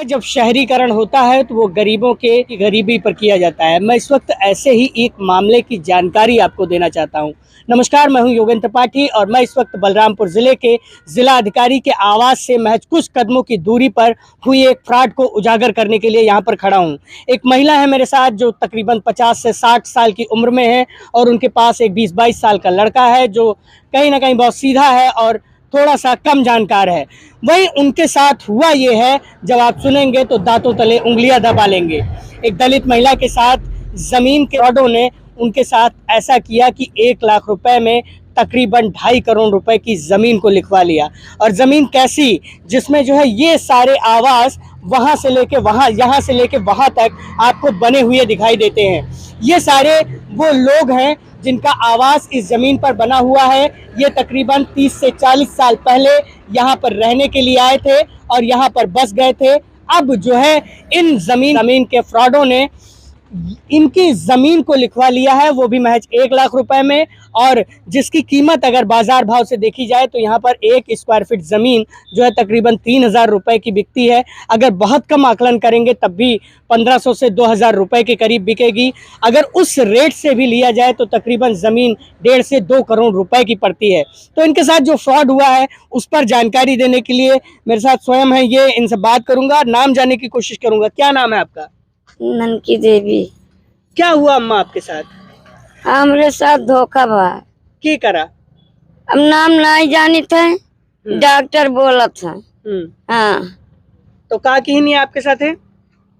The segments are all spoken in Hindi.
जब शहरीकरण होता है तो वो गरीबों के गरीबी पर किया जाता है। मैं इस वक्त ऐसे ही एक मामले की जानकारी आपको देना चाहता हूं। नमस्कार, मैं हूं योगेंद्र त्रिपाठी और मैं इस वक्त बलरामपुर जिले के जिला अधिकारी के आवास से महज कुछ कदमों की दूरी पर हुई एक फ्रॉड को उजागर करने के लिए यहां पर खड़ा हूं। एक महिला है मेरे साथ जो तकरीबन 50 से 60 साल की उम्र में है और उनके पास एक 20-22 साल का लड़का है जो कहीं ना कहीं बहुत सीधा है और थोड़ा सा कम जानकार है। वही उनके साथ हुआ ये है, जब आप सुनेंगे तो दांतों तले उंगलियां दबा लेंगे। एक दलित महिला के साथ जमीन के फ्रॉडों ने उनके साथ ऐसा किया कि 1 लाख रुपए में तकरीबन 2.5 करोड़ रुपए की जमीन को लिखवा लिया। और जमीन कैसी, जिसमें जो है ये सारे आवास वहां से लेके वहां, यहाँ से लेके वहां तक आपको बने हुए दिखाई देते हैं। ये सारे वो लोग हैं जिनका आवास इस जमीन पर बना हुआ है। ये तकरीबन 30 से 40 साल पहले यहाँ पर रहने के लिए आए थे और यहाँ पर बस गए थे। अब जो है इन जमीन के फ्रॉडों ने इनकी जमीन को लिखवा लिया है, वो भी महज 1 लाख रुपए में, और जिसकी कीमत अगर बाजार भाव से देखी जाए तो यहाँ पर 1 स्क्वायर फीट जमीन जो है तकरीबन 3,000 रुपए की बिकती है। अगर बहुत कम आकलन करेंगे तब भी 1,500 से 2,000 रुपए के करीब बिकेगी। अगर उस रेट से भी लिया जाए तो तकरीबन जमीन 1.5 से 2 करोड़ रुपए की पड़ती है। तो इनके साथ जो फ्रॉड हुआ है उस पर जानकारी देने के लिए मेरे साथ स्वयं है ये, इनसे बात करूंगा, नाम जानने की कोशिश करूंगा। क्या नाम है आपका? ननकी देवी। क्या हुआ अम्मा आपके साथ? हमरे साथ धोखा बा। की करा? अब नाम नहीं जानी थे, डॉक्टर बोला था। हाँ, तो का की नहीं आपके साथ है?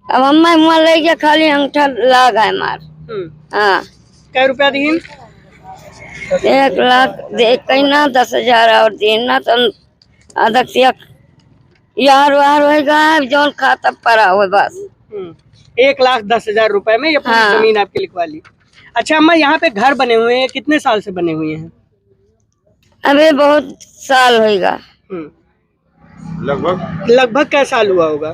अब अम्मा मुआ ले गया, खाली अंगूठा ला गए मार। हाँ, क्या रुपया दीन? 1 लाख दे कहीं ना 10,000 और देना तो अदक यार वार होगा जौन खाता पड़ा हो बस। 1,10,000 रुपए में ये पूरी जमीन आपकी लिखवा ली। अच्छा अम्मा, यहाँ पे घर बने हुए हैं, कितने साल से बने हुए हैं? अबे बहुत साल होगा। लगभग क्या साल हुआ होगा?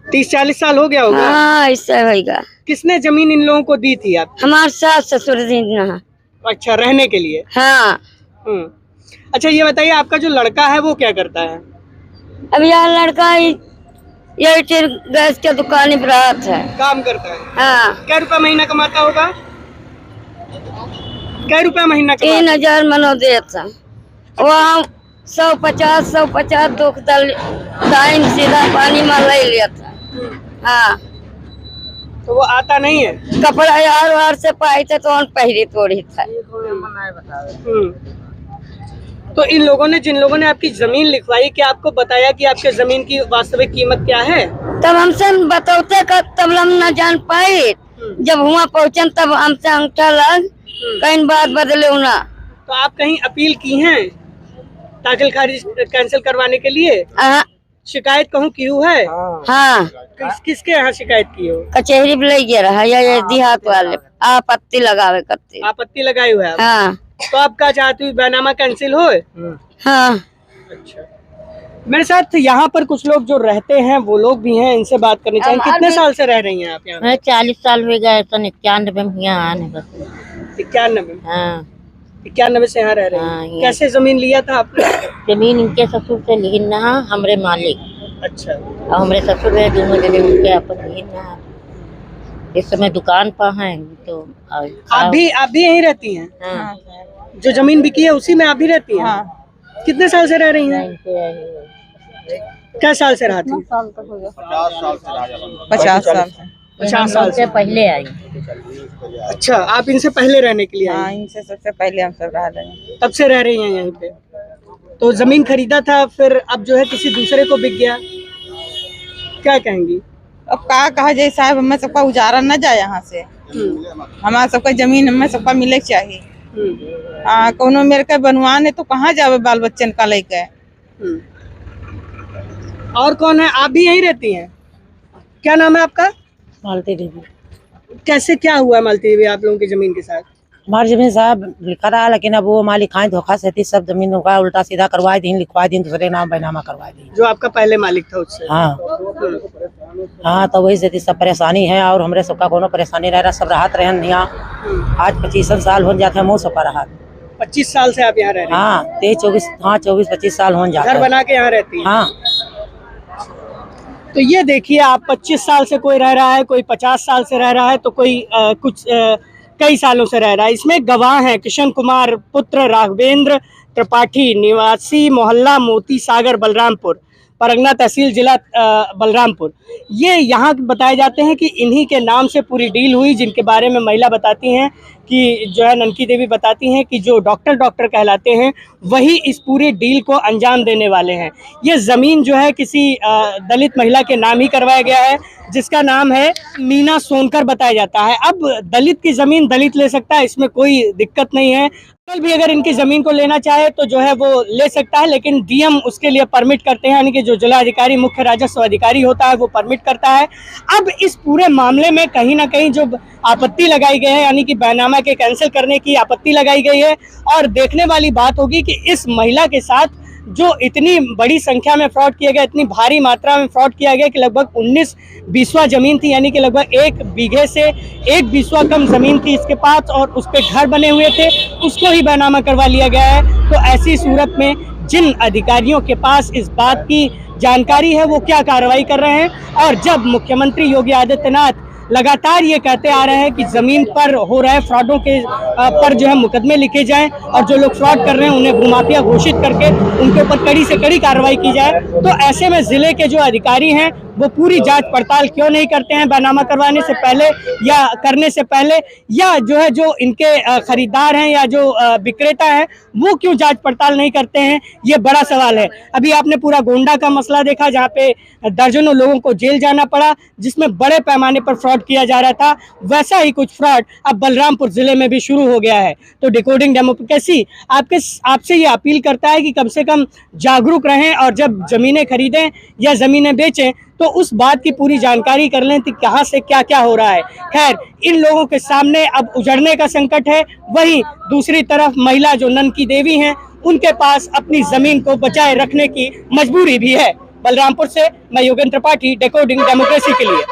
30-40 साल हो गया होगा। हाँ, ऐसा होगा। किसने जमीन इन लोगों को दी थी आप? हमारे सास ससुर दिन। अच्छा, रहने के लिए। हाँ। अच्छा ये बताइए, आपका जो लड़का है वो क्या करता है? अब यार लड़का ये गैस के दुकान पर है, काम करता है। हाँ। क्या रुपया महीना कमाता होगा? क्या रुपया महीना? 3,000 मनो देता। वहाँ 150 दुख टाइम सीधा पानी में ले लिया था। हाँ, तो वो आता नहीं है? कपड़ा यार वार से पाई थे तो पहरी तोड़ी था। तो इन लोगों ने, जिन लोगों ने आपकी जमीन लिखवाई, क्या आपको बताया कि आपके जमीन की वास्तविक कीमत क्या है? तब हमसे बतौते तब हम न जान पाए। जब हुआ पहुँचन तब हमसे अंगूठा लग कहीं बात बदले ना। तो आप कहीं अपील की हैं दाखिल खारिज कैंसिल करवाने के लिए? शिकायत कहूँ की है? हाँ। किसके यहाँ शिकायत की हो? कचहरी में ले गया रहा या देहात वाले आपत्ति लगावे करते। आपत्ति लगाई हुआ है? हाँ। तो आप क्या चाहती हूँ, बैनामा कैंसिल हो? हाँ। अच्छा, मेरे साथ यहाँ पर कुछ लोग जो रहते हैं वो लोग भी हैं, इनसे बात करनी चाहिए। कितने साल से रह रही हैं आप यहाँ? मैं 40 साल हो गए। 91 में यहाँ आने बस। 91? हाँ, 91 से यहाँ रह रहे हैं। कैसे जमीन लिया था आपने? जमीन इनके ससुर से लेना, हमरे मालिक। अच्छा। और हमरे ससुर है, दोनों जने उनके अपन लेना। इस समय दुकान पर हैं तो आप भी यहीं रहती हैं? हाँ। जो जमीन बिकी है उसी में आप भी रहती हैं? हाँ। कितने साल से रह रही हैं? क्या साल से रहती हैं? 50 साल से पहले आई। अच्छा, आप इनसे पहले रहने के लिए आई? हाँ, इनसे सबसे पहले हम सब रह रहे हैं। तब से रह रही हैं यहीं पे? तो जमीन खरीदा था, फिर अब जो है किसी दूसरे को बिक गया, क्या कहेंगी? अब कहा जाए साहब, हमें सबका उजारा न जाए यहाँ से। हमारा सबका जमीन हमें सबका मिले चाहिए। कोनो मेरे के बनवाने तो कहाँ जावे बाल बच्चन का लेके। और कौन है? आप भी यहीं रहती हैं? क्या नाम है आपका? मालती देवी। कैसे क्या हुआ मालती देवी आप लोगों की जमीन के साथ? हमारी जमीन साहब लिखा रहा, लेकिन अब वो मालिक खाए धोखा से सब जमीन का उल्टा सीधा करवा दी, लिखवा दी, दूसरे नाम बैनामा करवा दी। जो आपका पहले मालिक था उससे? हाँ। हाँ, तो वही से सब परेशानी है और हमरे सबका कोनो परेशानी रह रहा, सब राहत रहे यहाँ। आज 25 साल हो जाते हैं मुँह सबका राहत। 25 साल से आप यहाँ रह रहे हैं? हाँ, 23-24 हाँ 24-25 साल हो जाते हैं। घर बना के यहाँ रहती है? हाँ। तो ये देखिए आप 25 साल से कोई रह रहा है, कोई 50 साल से रह रहा है, तो कोई कई सालों से रह रहा है। इसमें गवाह हैं किशन कुमार पुत्र राघवेंद्र त्रिपाठी, निवासी मोहल्ला मोती सागर, बलरामपुर, परगना तहसील, जिला बलरामपुर। ये यहाँ बताए जाते हैं कि इन्हीं के नाम से पूरी डील हुई, जिनके बारे में महिला बताती हैं कि जो है ननकी देवी बताती हैं कि जो डॉक्टर कहलाते हैं वही इस पूरी डील को अंजाम देने वाले हैं। ये ज़मीन जो है किसी दलित महिला के नाम ही करवाया गया है, जिसका नाम है मीना सोनकर बताया जाता है। अब दलित की ज़मीन दलित ले सकता है, इसमें कोई दिक्कत नहीं है। कल भी अगर इनकी ज़मीन को लेना चाहे तो जो है वो ले सकता है, लेकिन डीएम उसके लिए परमिट करते हैं, यानी कि जो जिलाधिकारी मुख्य राजस्व अधिकारी होता है वो परमिट करता है। अब इस पूरे मामले में कहीं ना कहीं जो आपत्ति लगाई गई है, यानी कि बैनामा के कैंसिल करने की आपत्ति लगाई गई है, और देखने वाली बात होगी कि इस महिला के साथ जो इतनी बड़ी संख्या में फ्रॉड किया गया, इतनी भारी मात्रा में फ्रॉड किया गया कि लगभग 19 बीसवा जमीन थी, यानी कि लगभग 1 बीघे से 1 बीसवा कम जमीन थी इसके पास, और उस पे घर बने हुए थे, उसको ही बैनामा करवा लिया गया है। तो ऐसी सूरत में जिन अधिकारियों के पास इस बात की जानकारी है वो क्या कार्रवाई कर रहे हैं, और जब मुख्यमंत्री योगी आदित्यनाथ लगातार ये कहते आ रहे हैं कि जमीन पर हो रहे फ्रॉडों के पर जो है मुकदमे लिखे जाएं, और जो लोग फ्रॉड कर रहे हैं उन्हें भूमाफिया घोषित करके उनके ऊपर कड़ी से कड़ी कार्रवाई की जाए, तो ऐसे में जिले के जो अधिकारी हैं वो पूरी जांच पड़ताल क्यों नहीं करते हैं बैनामा करवाने से पहले या करने से पहले, या जो है जो इनके खरीदार हैं या जो विक्रेता हैं वो क्यों जांच पड़ताल नहीं करते हैं, ये बड़ा सवाल है। अभी आपने पूरा गोंडा का मसला देखा, जहाँ पे दर्जनों लोगों को जेल जाना पड़ा, जिसमें बड़े पैमाने पर फ्रॉड किया जा रहा था। वैसा ही कुछ फ्रॉड अब बलरामपुर जिले में भी शुरू हो गया है। तो डिकोडिंग डेमोक्रेसी आपसे ये अपील करता है कि कम से कम जागरूक रहें, और जब जमीनें खरीदें या जमीनें बेचें तो उस बात की पूरी जानकारी कर लें कि कहाँ से क्या क्या हो रहा है। खैर, इन लोगों के सामने अब उजड़ने का संकट है, वहीं दूसरी तरफ महिला जो ननकी देवी हैं उनके पास अपनी जमीन को बचाए रखने की मजबूरी भी है। बलरामपुर से मैं योगेंद्र त्रिपाठी, डिकोडिंग डेमोक्रेसी के लिए।